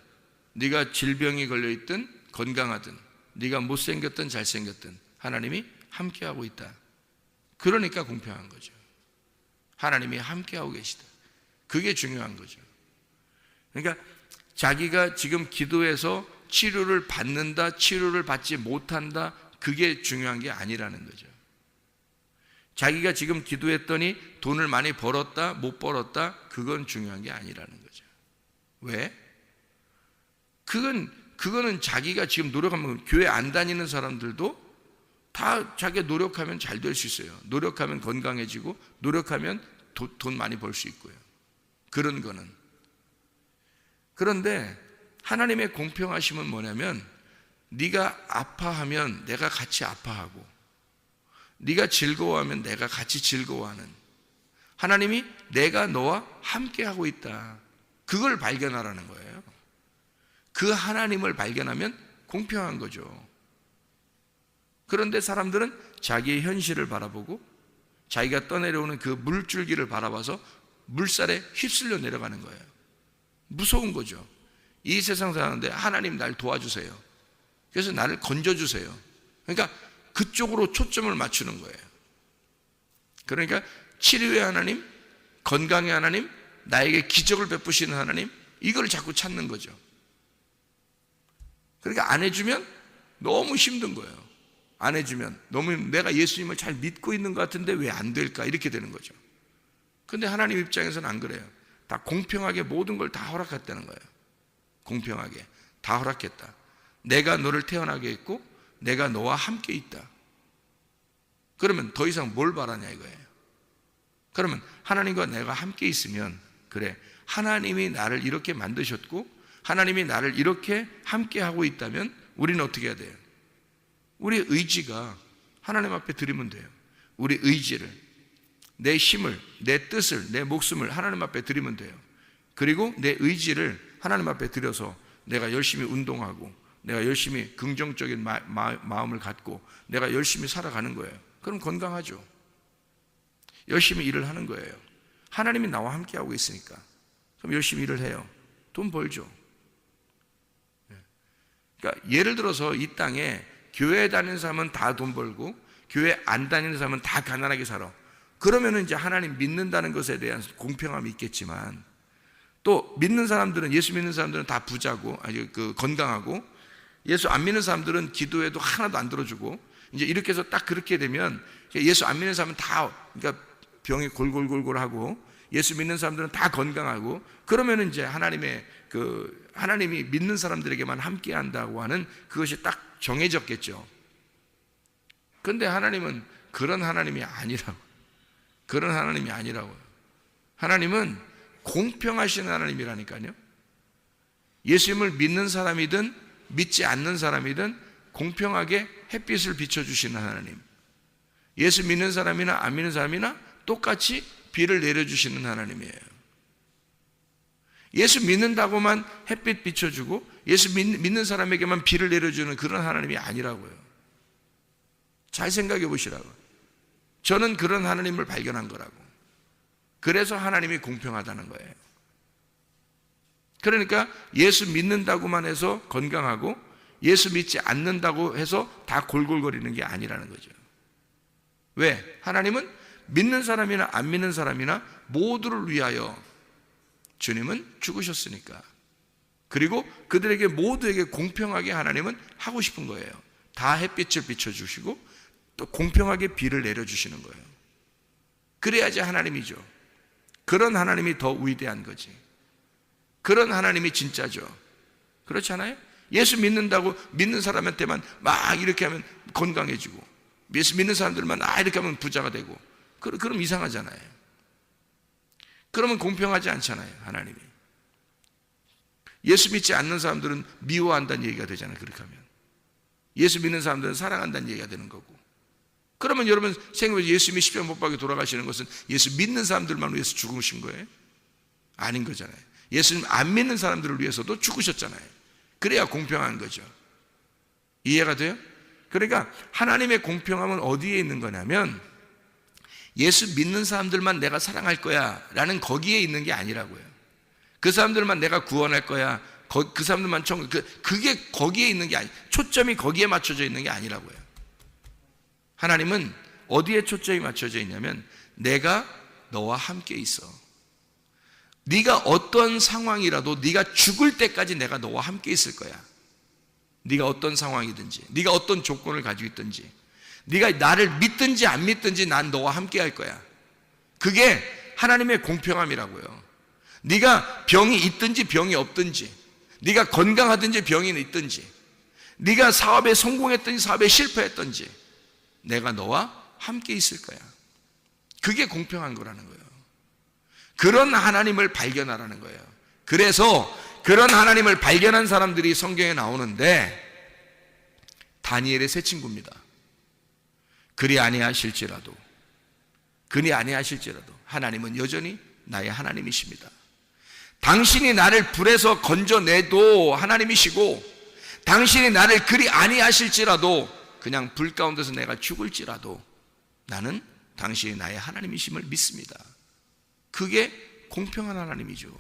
네가 질병이 걸려있든 건강하든, 네가 못생겼든 잘생겼든 하나님이 함께하고 있다. 그러니까 공평한 거죠. 하나님이 함께하고 계시다. 그게 중요한 거죠. 그러니까 자기가 지금 기도해서 치료를 받는다, 치료를 받지 못한다, 그게 중요한 게 아니라는 거죠. 자기가 지금 기도했더니 돈을 많이 벌었다, 못 벌었다, 그건 중요한 게 아니라는 거죠. 왜? 그거는 자기가 지금 노력하면, 교회 안 다니는 사람들도 다 자기가 노력하면 잘 될 수 있어요. 노력하면 건강해지고, 노력하면 돈 많이 벌 수 있고요. 그런 거는. 그런데 하나님의 공평하심은 뭐냐면, 네가 아파하면 내가 같이 아파하고, 네가 즐거워하면 내가 같이 즐거워하는, 하나님이 내가 너와 함께하고 있다, 그걸 발견하라는 거예요. 그 하나님을 발견하면 공평한 거죠. 그런데 사람들은 자기의 현실을 바라보고 자기가 떠내려오는 그 물줄기를 바라봐서 물살에 휩쓸려 내려가는 거예요. 무서운 거죠. 이 세상 사는데 하나님 날 도와주세요, 그래서 나를 건져주세요, 그러니까 그쪽으로 초점을 맞추는 거예요. 그러니까 치료의 하나님, 건강의 하나님, 나에게 기적을 베푸시는 하나님, 이걸 자꾸 찾는 거죠. 그러니까 안 해주면 너무 힘든 거예요. 안 해주면 너무, 내가 예수님을 잘 믿고 있는 것 같은데 왜 안 될까, 이렇게 되는 거죠. 근데 하나님 입장에서는 안 그래요. 다 공평하게 모든 걸 다 허락했다는 거예요. 공평하게 다 허락했다. 내가 너를 태어나게 했고 내가 너와 함께 있다. 그러면 더 이상 뭘 바라냐 이거예요. 그러면 하나님과 내가 함께 있으면, 그래, 하나님이 나를 이렇게 만드셨고 하나님이 나를 이렇게 함께 하고 있다면 우리는 어떻게 해야 돼요? 우리의 의지가 하나님 앞에 드리면 돼요. 우리 의지를, 내 힘을, 내 뜻을, 내 목숨을 하나님 앞에 드리면 돼요. 그리고 내 의지를 하나님 앞에 드려서 내가 열심히 운동하고 내가 열심히 긍정적인 마음을 갖고 내가 열심히 살아가는 거예요. 그럼 건강하죠. 열심히 일을 하는 거예요. 하나님이 나와 함께 하고 있으니까. 그럼 열심히 일을 해요. 돈 벌죠. 그러니까 예를 들어서 이 땅에 교회 다니는 사람은 다 돈 벌고 교회 안 다니는 사람은 다 가난하게 살아. 그러면은 이제 하나님 믿는다는 것에 대한 공평함이 있겠지만, 또 믿는 사람들은, 예수 믿는 사람들은 다 부자고 아주 건강하고, 예수 안 믿는 사람들은 기도해도 하나도 안 들어주고, 이제 이렇게 해서 딱 그렇게 되면 예수 안 믿는 사람은 다, 그러니까 병이 골골골골하고, 예수 믿는 사람들은 다 건강하고, 그러면은 이제 하나님이 믿는 사람들에게만 함께 한다고 하는 그것이 딱 정해졌겠죠. 그런데 하나님은 그런 하나님이 아니라고. 그런 하나님이 아니라고요. 하나님은 공평하신 하나님이라니까요. 예수님을 믿는 사람이든 믿지 않는 사람이든 공평하게 햇빛을 비춰주시는 하나님, 예수 믿는 사람이나 안 믿는 사람이나 똑같이 비를 내려주시는 하나님이에요. 예수 믿는다고만 햇빛 비춰주고 예수 믿는 사람에게만 비를 내려주는 그런 하나님이 아니라고요. 잘 생각해 보시라고. 저는 그런 하나님을 발견한 거라고. 그래서 하나님이 공평하다는 거예요. 그러니까 예수 믿는다고만 해서 건강하고 예수 믿지 않는다고 해서 다 골골거리는 게 아니라는 거죠. 왜? 하나님은 믿는 사람이나 안 믿는 사람이나 모두를 위하여 주님은 죽으셨으니까. 그리고 그들에게 모두에게 공평하게 하나님은 하고 싶은 거예요. 다 햇빛을 비춰주시고 또 공평하게 비를 내려주시는 거예요. 그래야지 하나님이죠. 그런 하나님이 더 위대한 거지. 그런 하나님이 진짜죠. 그렇지 않아요? 예수 믿는다고 믿는 사람한테만 막 이렇게 하면 건강해지고, 예수 믿는 사람들만 이렇게 하면 부자가 되고, 그럼 이상하잖아요. 그러면 공평하지 않잖아요, 하나님이. 예수 믿지 않는 사람들은 미워한다는 얘기가 되잖아요, 그렇게 하면. 예수 믿는 사람들은 사랑한다는 얘기가 되는 거고. 그러면 여러분 생각해보세요. 예수님이 십자가 못 박혀 돌아가시는 것은 예수 믿는 사람들만 위해서 죽으신 거예요? 아닌 거잖아요. 예수님 안 믿는 사람들을 위해서도 죽으셨잖아요. 그래야 공평한 거죠. 이해가 돼요? 그러니까 하나님의 공평함은 어디에 있는 거냐면, 예수 믿는 사람들만 내가 사랑할 거야 라는 거기에 있는 게 아니라고요. 그 사람들만 내가 구원할 거야, 그 사람들만 그게 거기에 있는 게 초점이 거기에 맞춰져 있는 게 아니라고요. 하나님은 어디에 초점이 맞춰져 있냐면, 내가 너와 함께 있어. 네가 어떤 상황이라도 네가 죽을 때까지 내가 너와 함께 있을 거야. 네가 어떤 상황이든지, 네가 어떤 조건을 가지고 있든지, 네가 나를 믿든지 안 믿든지 난 너와 함께 할 거야. 그게 하나님의 공평함이라고요. 네가 병이 있든지 병이 없든지, 네가 건강하든지 병이 있든지, 네가 사업에 성공했든지 사업에 실패했든지 내가 너와 함께 있을 거야. 그게 공평한 거라는 거예요. 그런 하나님을 발견하라는 거예요. 그래서 그런 하나님을 발견한 사람들이 성경에 나오는데, 다니엘의 세 친구입니다. 그리 아니하실지라도 하나님은 여전히 나의 하나님이십니다. 당신이 나를 불에서 건져내도 하나님이시고, 당신이 나를 그리 아니하실지라도, 그냥 불 가운데서 내가 죽을지라도 나는 당신이 나의 하나님이심을 믿습니다. 그게 공평한 하나님이죠.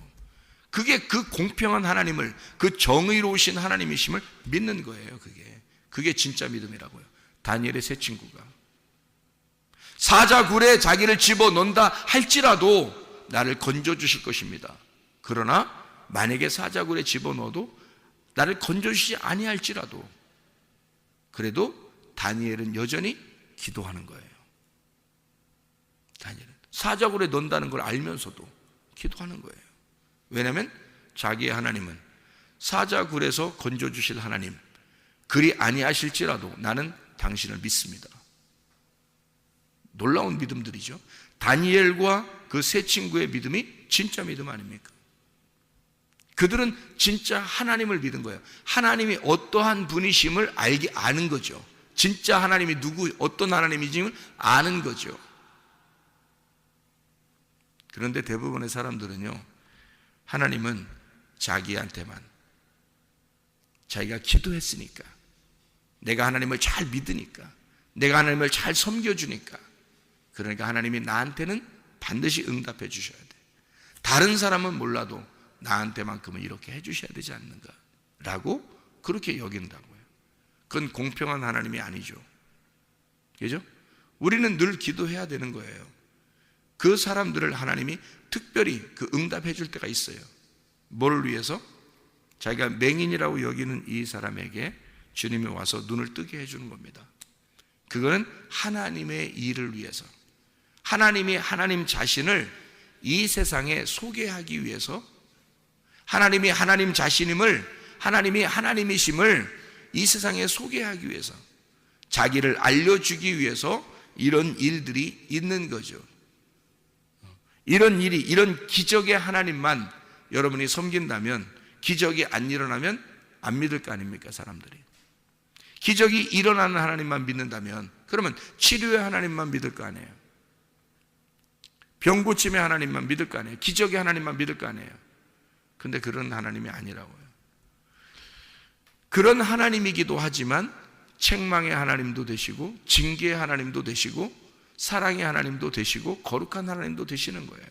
그게 그 공평한 하나님을, 그 정의로우신 하나님이심을 믿는 거예요. 그게 진짜 믿음이라고요. 다니엘의 세 친구가 사자굴에 자기를 집어넣는다 할지라도 나를 건져주실 것입니다. 그러나 만약에 사자굴에 집어넣어도 나를 건져주시지 아니할지라도, 그래도 다니엘은 여전히 기도하는 거예요. 다니엘은 사자굴에 넣는다는 걸 알면서도 기도하는 거예요. 왜냐하면 자기의 하나님은 사자굴에서 건져주실 하나님, 그리 아니하실지라도 나는 당신을 믿습니다. 놀라운 믿음들이죠. 다니엘과 그 세 친구의 믿음이 진짜 믿음 아닙니까? 그들은 진짜 하나님을 믿은 거예요. 하나님이 어떠한 분이심을 아는 거죠. 진짜 하나님이 어떤 하나님이심을 아는 거죠. 그런데 대부분의 사람들은요, 하나님은 자기한테만, 자기가 기도했으니까, 내가 하나님을 잘 믿으니까, 내가 하나님을 잘 섬겨주니까, 그러니까 하나님이 나한테는 반드시 응답해 주셔야 돼. 다른 사람은 몰라도 나한테만큼은 이렇게 해 주셔야 되지 않는가 라고 그렇게 여긴다고요. 그건 공평한 하나님이 아니죠. 그죠? 우리는 늘 기도해야 되는 거예요. 그 사람들을 하나님이 특별히 그 응답해 줄 때가 있어요. 뭐를 위해서? 자기가 맹인이라고 여기는 이 사람에게 주님이 와서 눈을 뜨게 해주는 겁니다. 그거는 하나님의 일을 위해서, 하나님이 하나님 자신을 이 세상에 소개하기 위해서, 하나님이 하나님 자신임을, 하나님이 하나님이심을 이 세상에 소개하기 위해서, 자기를 알려주기 위해서 이런 일들이 있는 거죠. 이런 일이, 이런 기적의 하나님만 여러분이 섬긴다면, 기적이 안 일어나면 안 믿을 거 아닙니까, 사람들이? 기적이 일어나는 하나님만 믿는다면, 그러면 치료의 하나님만 믿을 거 아니에요? 병 고침의 하나님만 믿을 거 아니에요? 기적의 하나님만 믿을 거 아니에요? 근데 그런 하나님이 아니라고요. 그런 하나님이기도 하지만 책망의 하나님도 되시고, 징계의 하나님도 되시고, 사랑의 하나님도 되시고, 거룩한 하나님도 되시는 거예요.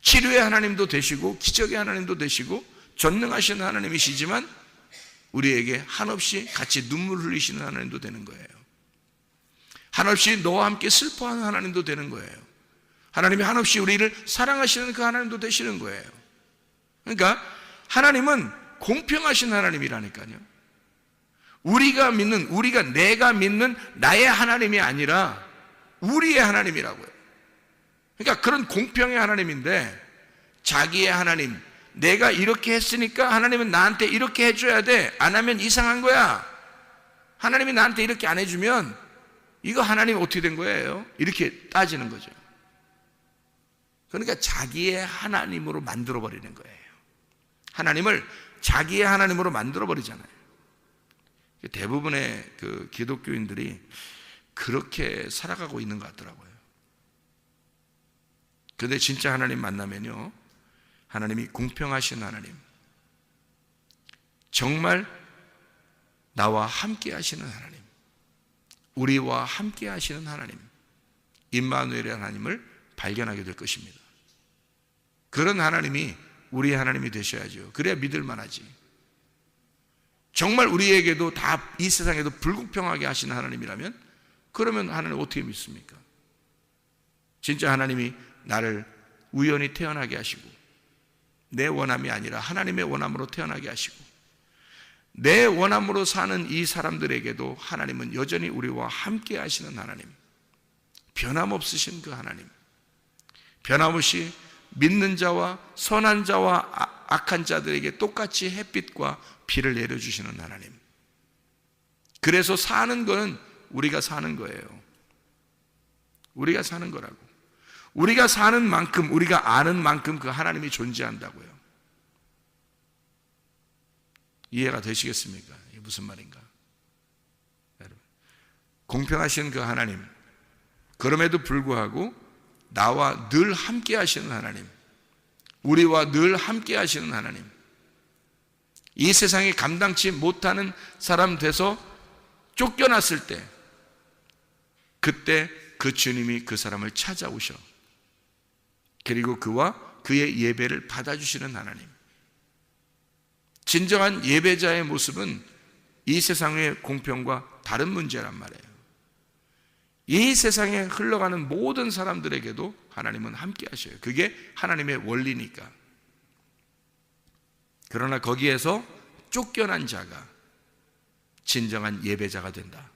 치료의 하나님도 되시고, 기적의 하나님도 되시고, 전능하신 하나님이시지만 우리에게 한없이 같이 눈물 흘리시는 하나님도 되는 거예요. 한없이 너와 함께 슬퍼하는 하나님도 되는 거예요. 하나님이 한없이 우리를 사랑하시는 그 하나님도 되시는 거예요. 그러니까 하나님은 공평하신 하나님이라니까요. 내가 믿는 나의 하나님이 아니라 우리의 하나님이라고요. 그러니까 그런 공평의 하나님인데, 자기의 하나님, 내가 이렇게 했으니까 하나님은 나한테 이렇게 해줘야 돼, 안 하면 이상한 거야, 하나님이 나한테 이렇게 안 해주면 이거 하나님 어떻게 된 거예요? 이렇게 따지는 거죠. 그러니까 자기의 하나님으로 만들어버리는 거예요. 하나님을 자기의 하나님으로 만들어버리잖아요. 대부분의 그 기독교인들이 그렇게 살아가고 있는 것 같더라고요. 그런데 진짜 하나님 만나면요, 하나님이 공평하신 하나님, 정말 나와 함께 하시는 하나님, 우리와 함께 하시는 하나님, 임마누엘의 하나님을 발견하게 될 것입니다. 그런 하나님이 우리의 하나님이 되셔야죠. 그래야 믿을 만하지. 정말 우리에게도 다 이 세상에도 불공평하게 하시는 하나님이라면, 그러면 하나님 어떻게 믿습니까? 진짜 하나님이 나를 우연히 태어나게 하시고, 내 원함이 아니라 하나님의 원함으로 태어나게 하시고, 내 원함으로 사는 이 사람들에게도 하나님은 여전히 우리와 함께 하시는 하나님, 변함없으신 그 하나님, 변함없이 믿는 자와 선한 자와 악한 자들에게 똑같이 햇빛과 비를 내려주시는 하나님. 그래서 사는 거는 우리가 사는 거예요. 우리가 사는 거라고. 우리가 사는 만큼, 우리가 아는 만큼 그 하나님이 존재한다고요. 이해가 되시겠습니까? 이게 무슨 말인가? 여러분, 공평하신 그 하나님, 그럼에도 불구하고 나와 늘 함께 하시는 하나님, 우리와 늘 함께 하시는 하나님, 이 세상에 감당치 못하는 사람 돼서 쫓겨났을 때, 그때 그 주님이 그 사람을 찾아오셔. 그리고 그와 그의 예배를 받아주시는 하나님. 진정한 예배자의 모습은 이 세상의 공평과 다른 문제란 말이에요. 이 세상에 흘러가는 모든 사람들에게도 하나님은 함께 하셔요. 그게 하나님의 원리니까. 그러나 거기에서 쫓겨난 자가 진정한 예배자가 된다.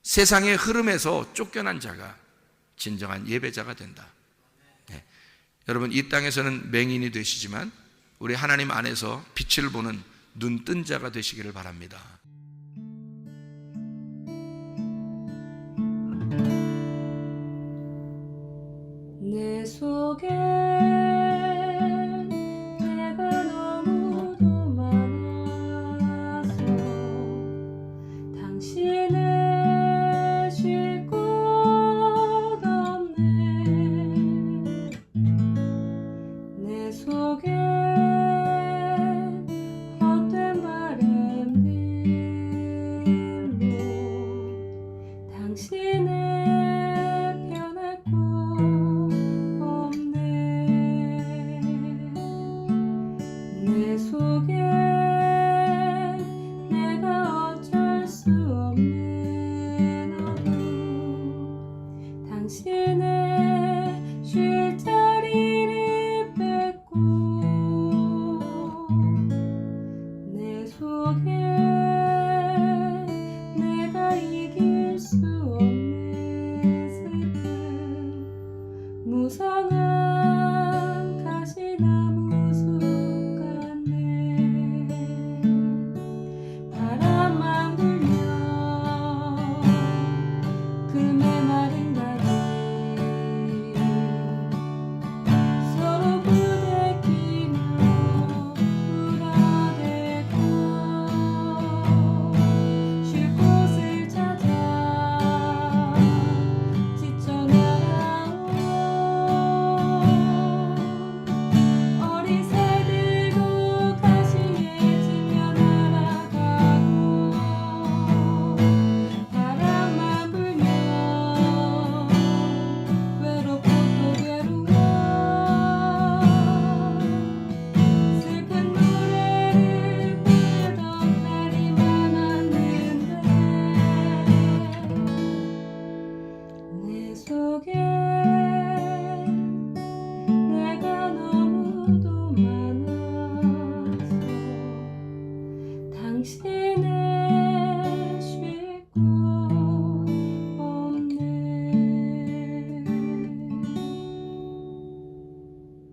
세상의 흐름에서 쫓겨난 자가 진정한 예배자가 된다. 네. 여러분, 이 땅에서는 맹인이 되시지만 우리 하나님 안에서 빛을 보는 눈 뜬 자가 되시기를 바랍니다. 내 속에 내가 너무도 많아서 당신을 쉴 곳 없네. 내 속에 헛된 바램들로 당신을 내 속에 내가 어쩔 수 없는 어둠, 당신의 쉴 자리를 뺏고 내 속에 내가 이길 수 없는 슬픔, 무성한